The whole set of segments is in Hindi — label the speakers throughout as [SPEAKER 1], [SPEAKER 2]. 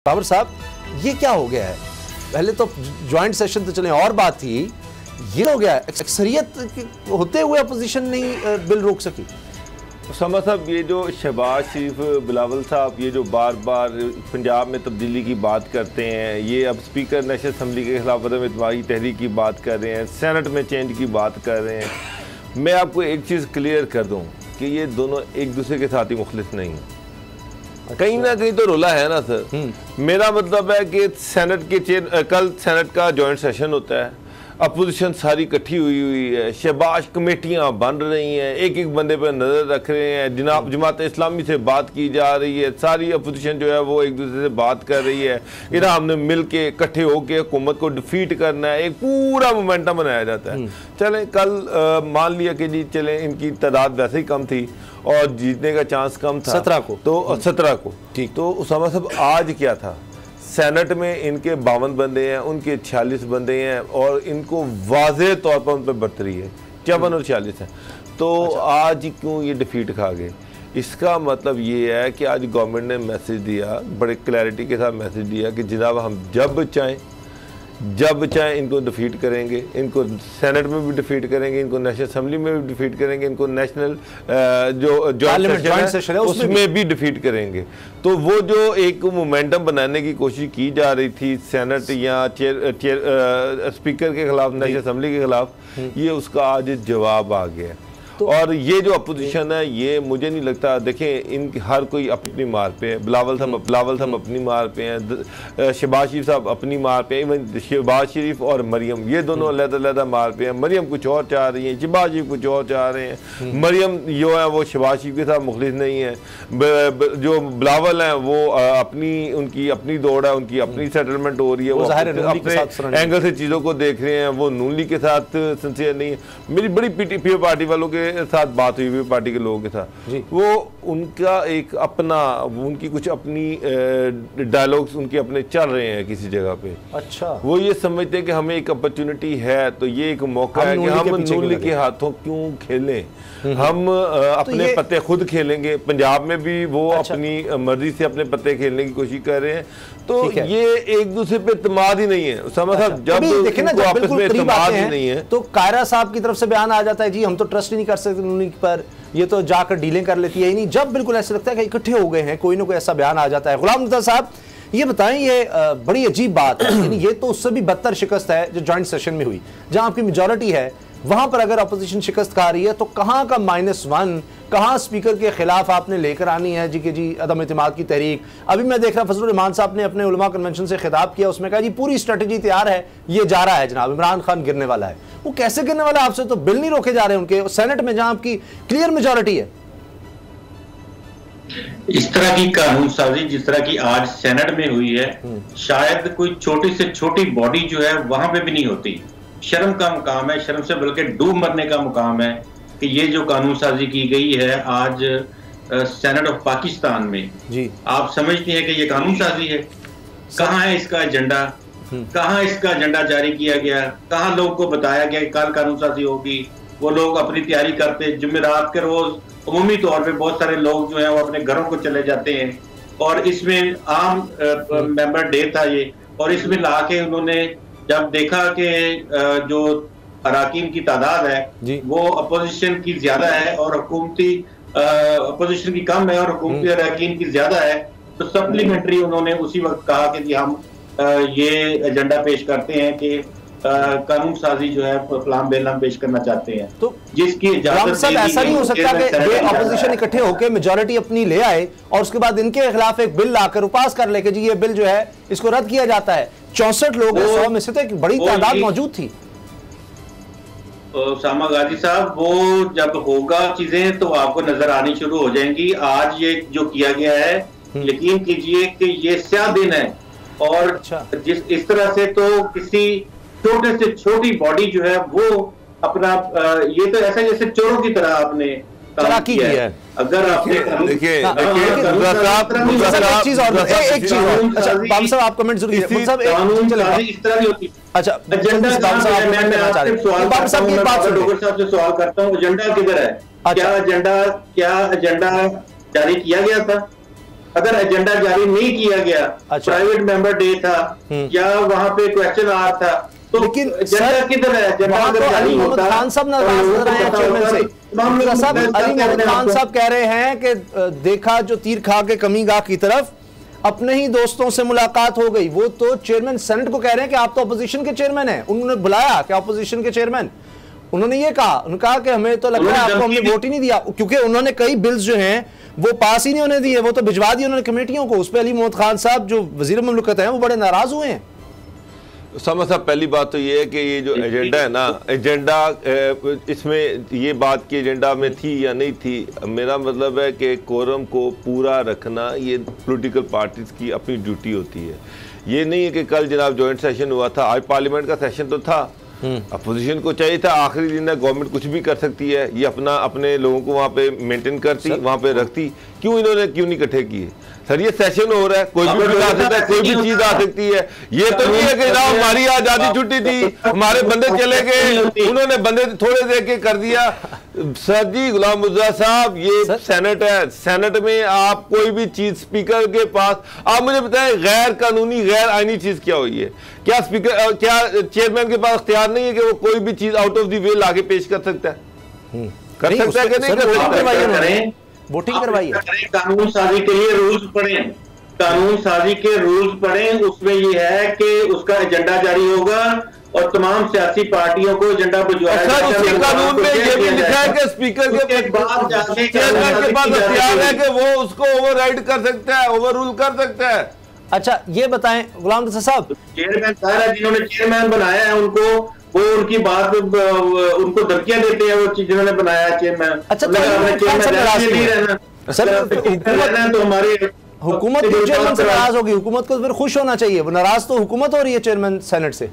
[SPEAKER 1] बाबर साहब, ये क्या हो गया है? पहले तो ज्वाइंट सेशन तो चले और बात थी, ये हो गया अक्सरियत होते हुए अपोजिशन नहीं बिल रोक सकी।
[SPEAKER 2] उसामा साहब, ये जो शहबाज शरीफ, बिलावल साहब, ये जो बार बार पंजाब में तब्दीली की बात करते हैं, ये अब स्पीकर नेशनल असम्बली के खिलाफ अदम इत्मीनान तहरीक की बात कर रहे हैं, सेनेट में चेंज की बात कर रहे हैं। मैं आपको एक चीज़ क्लियर कर दूं कि ये दोनों एक दूसरे के साथ ही मुखलिस नहीं हैं। कहीं ना कहीं तो रोला है ना सर। मेरा मतलब है कि सेनेट के कल सेनेट का जॉइंट सेशन होता है, अपोजिशन सारी इकट्ठी हुई है, शहबाज कमेटियां बन रही हैं, एक एक बंदे पर नज़र रख रहे हैं, जनाब जमात इस्लामी से बात की जा रही है, सारी अपोजिशन जो है वो एक दूसरे से बात कर रही है कि ना हमने मिल के इकट्ठे होकर हुकूमत को डिफीट करना है, एक पूरा मोमेंटम बनाया जाता है। चलें, कल मान लिया कि जी चलें इनकी तादाद वैसे ही कम थी और जीतने का चांस कम था
[SPEAKER 1] 17 को,
[SPEAKER 2] तो 17 को ठीक। तो उसामा साहब, आज क्या था, सेनेट में इनके 52 बंदे हैं, उनके 46 बंदे हैं और इनको वाज़ेह तौर पर उन पर बरतरी है, 54 और 46 है। तो आज क्यों ये डिफीट खा गए? इसका मतलब ये है कि आज गवर्नमेंट ने मैसेज दिया, बड़े क्लैरिटी के साथ मैसेज दिया कि जनाब हम जब चाहें इनको डिफीट करेंगे, इनको सेनेट में भी डिफीट करेंगे, इनको नेशनल असम्बली में भी डिफीट करेंगे, इनको नेशनल जो जॉइंट सेशन है उसमें भी डिफीट करेंगे। तो वो जो एक मोमेंटम बनाने की कोशिश की जा रही थी सेनेट या स्पीकर के खिलाफ, नेशनल असम्बली के खिलाफ, ये उसका आज जवाब आ गया। और ये जो अपोजिशन है, ये मुझे नहीं लगता, देखें इन हर कोई अपनी मार पे है। बिलावल साहब अपनी मार पे हैं, शहबाज शरीफ साहब अपनी मार पे हैं, इवन शहबाज शरीफ और मरियम ये दोनों अलग-अलग मार पे हैं। मरियम कुछ और चाह रही हैं, शहबाज शरीफ कुछ और चाह रहे हैं। मरियम जो है वो शहबाज शरीफ के साथ मुखलिस नहीं है, जो बिलावल हैं वो उनकी अपनी दौड़ है, उनकी अपनी सेटलमेंट हो रही है, वो अपने एंगल से चीज़ों को देख रहे हैं, वो नून लीग के साथ सिंसियर नहीं है। मेरी बड़ी पीटीपी पार्टी वालों के साथ बात हुई हुई, पार्टी के लोगों के साथ, वो उनका एक अपना, उनकी कुछ अपनी डायलॉग्स उनके अपने चल रहे हैं किसी जगह पे। अच्छा, वो ये समझते हैं कि हमें एक अपॉर्चुनिटी है, तो ये एक मौका है कि हम नून लीग के हाथों क्यों खेलें, हम अपने पत्ते खुद खेलेंगे। पंजाब में भी वो अपनी मर्जी से अपने पत्ते खेलने की कोशिश कर रहे हैं। तो ये एक दूसरे पे इत्मीनान ही नहीं है। समझ साहब, जब
[SPEAKER 1] देखें ना,
[SPEAKER 2] आपस में इत्मीनान ही नहीं है
[SPEAKER 1] तो कायरा साहब की तरफ से बयान आ जाता है, जी हम तो ट्रस्ट ही नहीं कर सकते नून लीग पर, ये तो जाकर डीलिंग कर लेती है। नहीं, जब बिल्कुल ऐसा लगता है कि इकट्ठे हो गए हैं, कोई ना कोई ऐसा बयान आ जाता है। गुलाम नबी साहब, ये बताएं, ये बड़ी अजीब बात है, यानी ये तो उससे भी बदतर शिकस्त है जो जॉइंट सेशन में हुई, जहां आपकी मेजॉरिटी है, वहां पर अगर अपोजिशन शिकस्त खा रही है तो कहां का -1, कहां स्पीकर के खिलाफ आपने लेकर आनी है जी कि जी अदम इत्मीनान की तहरीक। अभी मैं देख रहा फजलुर रहमान साहब ने अपने उलमा कन्वेंशन से खिताब किया, उसमें कहा जी पूरी स्ट्रेटजी तैयार है, ये जा रहा है जनाब, इमरान खान गिरने वाला है। वो कैसे गिरने वाला है? आपसे तो बिल नहीं रोके जा रहे उनके सेनेट में, जहां आपकी क्लियर मेजॉरिटी है।
[SPEAKER 3] इस तरह की कानून साजी जिस तरह की आज सेनेट में हुई है, शायद कोई छोटी से छोटी बॉडी जो है वहां पे भी नहीं होती। शर्म का मुकाम है, शर्म से बल्कि डूब मरने का मुकाम है कि ये जो कानून साजी की गई है आज सेनेट ऑफ पाकिस्तान में जी, आप समझते हैं कि ये कानून साजी है? कहाँ है इसका एजेंडा? कहाँ इसका एजेंडा जारी किया गया? कहाँ लोगों को बताया गया कि कल कानून साजी होगी? वो लोग अपनी तैयारी करते, जुमेरात के रोज अमूमी तौर पे बहुत सारे लोग जो है वो अपने घरों को चले जाते हैं, और इसमें आम मेंबर डे था ये, और इसमें ला के उन्होंने जब देखा कि जो अराकीन की तादाद है वो अपोजिशन की ज्यादा है और हुकूमती अपोजिशन की कम है और हुकूमती अराकीन की ज्यादा है, तो सप्लीमेंट्री उन्होंने उसी वक्त कहा कि जी हम ये एजेंडा पेश करते हैं कि कानून साजी जो है फलाम बेल हम पेश करना चाहते हैं। तो जिसकी इजाजत
[SPEAKER 1] ऐसा नहीं हो सकता कि ये अपोजिशन इकट्ठे होकर मेजॉरिटी अपनी ले आए और उसके बाद इनके खिलाफ एक बिल लाकर पास कर ले कि जी ये बिल जो है इसको रद्द किया जाता है। 64 लोग 100 में से तो एक बड़ी तादाद मौजूद थी।
[SPEAKER 3] सामा गाजी साहब, वो जब होगा चीजें तो आपको नजर आनी शुरू हो जाएंगी। आज ये जो किया गया है, यकीन कीजिए कि ये स्याह दिन है, और जिस इस तरह से तो किसी छोटे से छोटी बॉडी जो है वो अपना ये तो ऐसा जैसे चोरों की तरह आपने काम किया है। अगर आपने
[SPEAKER 2] देखिए
[SPEAKER 1] एक चीज और, एक चीज बाबू साहब आप कमेंट जरूर कीजिए।
[SPEAKER 3] कानून साजी इस तरह नहीं होती।
[SPEAKER 1] अच्छा,
[SPEAKER 3] एजेंडा बाबू साहब की बात डॉक्टर साहब से सवाल करता हूँ, एजेंडा किधर है? क्या एजेंडा जारी किया गया था? अगर एजेंडा जारी नहीं किया गया,
[SPEAKER 1] अच्छा।
[SPEAKER 3] प्राइवेट मेंबर डे था या वहां पे क्वेश्चन आवर था, तो
[SPEAKER 1] लेकिन
[SPEAKER 3] एजेंडा किधर है?
[SPEAKER 1] वहां तो अली मोहम्मद खान साहब नाराज नजर आए हैं चेयरमैन से। अली मोहम्मद खान साहब कह रहे हैं कि देखा जो तीर खा के कमीगाह की तरफ, अपने ही दोस्तों से मुलाकात हो गई। वो तो चेयरमैन सेनेट को कह रहे हैं कि आप तो अपोजिशन के चेयरमैन हैं। उन्होंने बुलाया क्या अपोजिशन के चेयरमैन? उन्होंने ये कहा, उन्होंने कहा कि हमें तो लगता है आपको हमने वोट ही नहीं दिया, क्योंकि उन्होंने कई बिल्स जो हैं वो पास ही नहीं होने दिए, वो तो भिजवा दिए उन्होंने कमेटियों को। उस पर अली मोहम्मद खान साहब जो वजीर मुमलिकत हैं वो बड़े नाराज हुए हैं।
[SPEAKER 2] समझ साहब, पहली बात तो ये है कि ये जो एजेंडा है ना, एजेंडा इसमें ये बात की एजेंडा में थी या नहीं थी, मेरा मतलब है कि कोरम को पूरा रखना ये पॉलिटिकल पार्टीज की अपनी ड्यूटी होती है। ये नहीं है कि कल जनाब जॉइंट सेशन हुआ था, आज पार्लियामेंट का सेशन तो था, अपोजिशन को चाहिए था आखिरी दिन है, गवर्नमेंट कुछ भी कर सकती है, ये अपने लोगों को वहाँ पे मेंटेन करती, वहाँ पे रखती, क्यों इन्होंने क्यों नहीं इकट्ठे किए? सर ये सेशन हो रहा है, कोई भी बिल आ सकता है, कोई भी चीज आ सकती है। ये तो नहीं है कि जनाब हमारी आजादी छुट्टी थी, हमारे बंदे चले गए, उन्होंने बंदे थोड़े दे के कर दिया। सर जी गुलाम मुर्तजा साहब, ये सेनेट है, सेनेट में आप कोई भी चीज स्पीकर के पास, आप मुझे बताएं गैर कानूनी गैर आईनी चीज क्या हुई है? क्या स्पीकर, क्या चेयरमैन के पास इख्तियार नहीं है कि वो कोई भी चीज आउट ऑफ द वे लाके पेश कर सकता है? कर सकता है कि नहीं कर सकता?
[SPEAKER 1] वोटिंग करवाइए,
[SPEAKER 3] कानून साजी के लिए रूल्स पढ़े, कानून साजी के रूल्स पढ़े। उसमें ये है कि उसका एजेंडा जारी होगा और तमाम सियासी पार्टियों को एजेंडा भिजवाया
[SPEAKER 2] जाएगा। कानून में ये भी लिखा है कि स्पीकर के पास इख्तियार है कि वो उसको ओवरराइड कर सकता है, ओवर रूल कर सकता है।
[SPEAKER 1] अच्छा ये बताएं गुलाम रजा साहब,
[SPEAKER 3] चेयरमैन साहब जिन्होंने चेयरमैन बनाया है उनको, वो उनकी बात उनको धमकियां देते हैं, वो जिन्होंने बनाया चेयरमैन।
[SPEAKER 1] अच्छा तो
[SPEAKER 3] हमारे
[SPEAKER 1] हुकूमत चेयरमैन से नाराज होगी, हुकूमत को फिर खुश होना चाहिए। वो नाराज तो हुकूमत हो रही है चेयरमैन सेनेट से।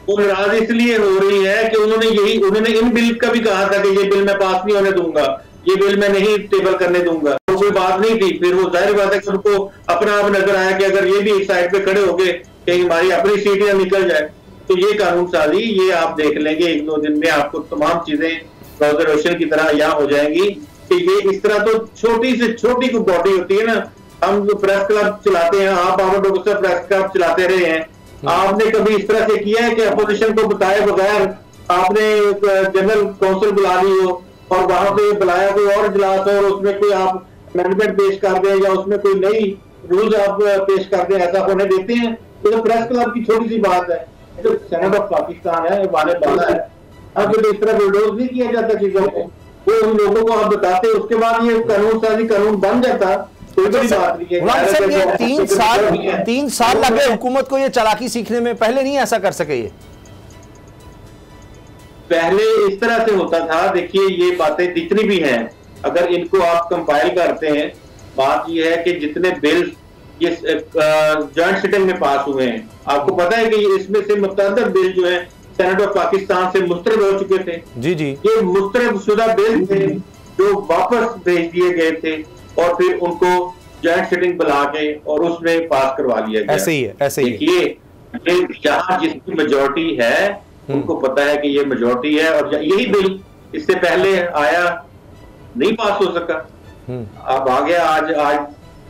[SPEAKER 3] वो नाराज इसलिए हो रही है कि उन्होंने इन बिल का भी कहा था कि ये बिल मैं पास नहीं होने दूंगा, ये बिल मैं नहीं टेबल करने दूंगा, तो कोई बात नहीं थी। फिर वो जाहिर बात है कि उनको अपना आप नजर आया कि अगर ये भी एक साइड पे खड़े हो गए कि हमारी अपनी सीट या निकल जाए, तो ये कानून साजी ये आप देख लेंगे 1-2 दिन में, आपको तमाम चीजें रोज़े रोशन की तरह यहाँ हो जाएंगी कि ये इस तरह तो छोटी से छोटी कोई बॉडी होती है ना। हम जो प्रेस क्लब चलाते हैं, आप डॉक्टर साहब प्रेस क्लब चलाते रहे हैं, आपने कभी इस तरह से किया है कि अपोजिशन को बताए बगैर आपने जनरल काउंसिल बुला ली हो और वहां पे बुलाया कोई और इजलास हो और उसमें कोई आप अमेंडमेंट पेश कर दें या उसमें कोई नई रूल्स आप पेश कर दें? ऐसा होने देते हैं? तो प्रेस क्लब की छोटी सी बात है, जो सेनेट ऑफ पाकिस्तान है, वाले वाला है, अब तो इस तरह बुलडोज नहीं किया जाता चीजों को, वो उन लोगों को आप बताते, उसके बाद ये कानून साजी कानून बन जाता, कोई बड़ी बात नहीं है।
[SPEAKER 1] 3 साल लगे हुकूमत को ये चालाकी सीखने में, पहले नहीं ऐसा कर सके। ये
[SPEAKER 3] पहले इस तरह से होता था। देखिए ये बातें जितनी भी हैं, अगर इनको आप कंपाइल करते हैं, बात ये है कि जितने बिल ये जॉइंट सिटिंग में पास हुए हैं, आपको पता है कि इसमें से मुतअद्दिद बिल जो है सेनेट ऑफ पाकिस्तान से मुस्तरद हो चुके थे।
[SPEAKER 1] जी जी,
[SPEAKER 3] ये मुस्तरद शुदा बिल थे जो वापस भेज दिए गए थे और फिर उनको जॉइंट सिटिंग बुला के और उसमें पास करवा लिया गया।
[SPEAKER 1] ऐसे ही है, ऐसे ही।
[SPEAKER 3] देखिए जहां जिसकी मेजोरिटी है उनको पता है कि ये मेजोरिटी है, और यही बिल इससे पहले आया नहीं पास हो सका, अब आ गया। आज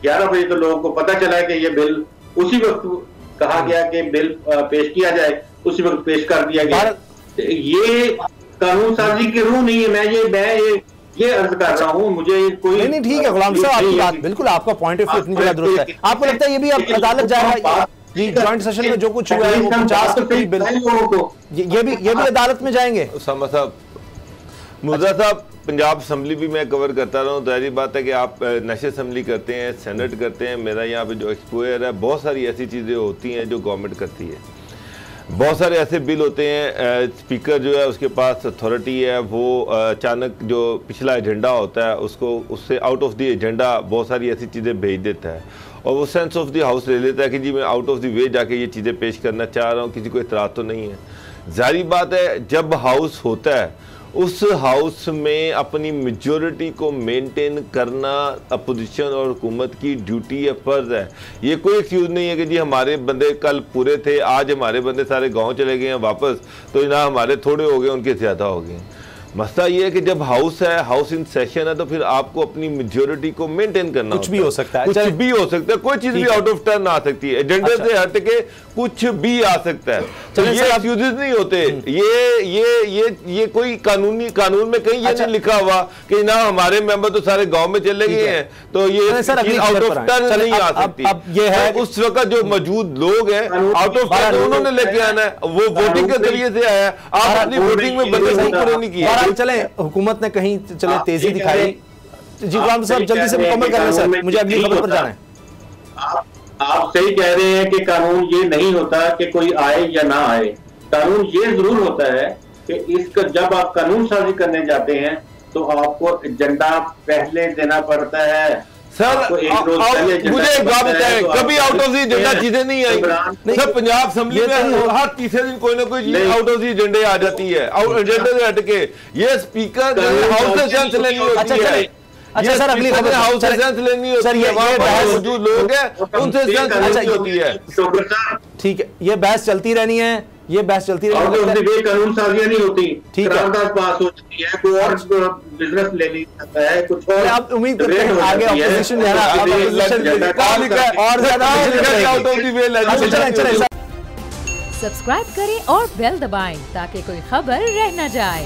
[SPEAKER 3] 11 बजे तो लोगों को पता चला है कि ये बिल उसी वक्त कहा गया कि बिल पेश किया जाए, उसी वक्त पेश कर दिया गया। ये कानून साजी की रूह नहीं है। मैं ये अर्ज कर रहा हूँ, मुझे कोई
[SPEAKER 1] नहीं ठीक है गुलाम साहब, आपकी बात बिल्कुल, आपका पॉइंट ऑफ व्यू इतनी जगह दुरुस्त है। आपको लगता है ये भी अब अदालत जाएगा जी? जॉइंट सेशन में जो कुछ हुआ है वो 50 के बिल, ये भी अदालत में जाएंगे?
[SPEAKER 2] साहब मुर्तजा साहब, पंजाब असम्बली भी मैं कवर करता रहा हूँ, जाहिर बात है कि आप नेशनल असम्बली करते हैं, सेनेट करते हैं, मेरा यहाँ पे जो एक्सपोजर है, बहुत सारी ऐसी चीज़ें होती हैं जो गवर्नमेंट करती है। बहुत सारे ऐसे बिल होते हैं, स्पीकर जो है उसके पास अथॉरिटी है, वो अचानक जो पिछला एजेंडा होता है उसको उससे आउट ऑफ द एजेंडा बहुत सारी ऐसी चीज़ें भेज देता है और वो सेंस ऑफ द हाउस ले लेता है कि जी मैं आउट ऑफ द वे जाके ये चीज़ें पेश करना चाह रहा हूँ, किसी को इतराज़ तो नहीं है। जाहिर बात है जब हाउस होता है उस हाउस में अपनी मेजॉरिटी को मेंटेन करना अपोजिशन और हुकूमत की ड्यूटी है, फ़र्ज़ है। ये कोई एक्सक्यूज़ नहीं है कि जी हमारे बंदे कल पूरे थे, आज हमारे बंदे सारे गांव चले गए हैं वापस, तो ना हमारे थोड़े हो गए उनके ज़्यादा हो गए। मसला ये है कि जब हाउस है, हाउस इन सेशन है, तो फिर आपको अपनी मेजोरिटी को मेंटेन करना
[SPEAKER 1] कुछ भी हो सकता है,
[SPEAKER 2] कुछ भी हो सकता है, कोई चीज भी आउट ऑफ टर्न आ सकती है, एजेंडे से हट के कुछ भी आ सकता है। तो ये एक्सक्यूजेस नहीं होते। ये कोई कानून में कहीं ये नहीं लिखा हुआ कि ना हमारे मेंबर तो सारे गांव में चले गए हैं, तो ये आउट ऑफ टर्न नहीं आ सकती।
[SPEAKER 1] अब ये है
[SPEAKER 2] उस वक्त जो मौजूद लोग हैं आउट ऑफ टर्न उन्होंने लेके आना है, वो वोटिंग के जरिए से आया है। आप अपनी वोटिंग में बंदे पूरे नहीं किए।
[SPEAKER 1] चले हुकूमत ने कहीं चले तेजी दिखाई। जी गुलाम साहब जल्दी से मुकम्मल कर लें सर, मुझे अगली खबर पर जाना है।
[SPEAKER 3] आप सही कह रहे हैं कि कानून ये नहीं होता कि कोई आए या ना आए। कानून ये जरूर होता है कि इसका जब आप कानून साजी करने जाते हैं तो आपको एजेंडा पहले देना पड़ता है।
[SPEAKER 2] सर मुझे एक बात बताएं, कभी आउट ऑफ द एजेंडा चीजें नहीं आई सर? पंजाब असेंबली में हर तीसरे दिन कोई ना कोई चीज आउट ऑफ द एजेंडे आ जाती है, एजेंडे से हट के। ये स्पीकर हाउस से सेंस लेनी होती है।
[SPEAKER 1] अच्छा सर अगली खबर
[SPEAKER 2] हाउस से सेंस लेनी होती है, ये मौजूद लोग हैं उनसे सेंस लेनी होती है।
[SPEAKER 1] ठीक है, ये बहस चलती रहनी है, ये बहस चलती
[SPEAKER 3] रहनी। कानून साजियां नहीं होती, करारदाद पास हो जाती है, कोई और बिजनेस ले नहीं सकता है, कुछ और।
[SPEAKER 1] आप उम्मीद करते हैं आगे ऑपोजिशन और ज्यादा।
[SPEAKER 4] सब्सक्राइब करें और बेल दबाएं ताकि कोई खबर रह न जाए।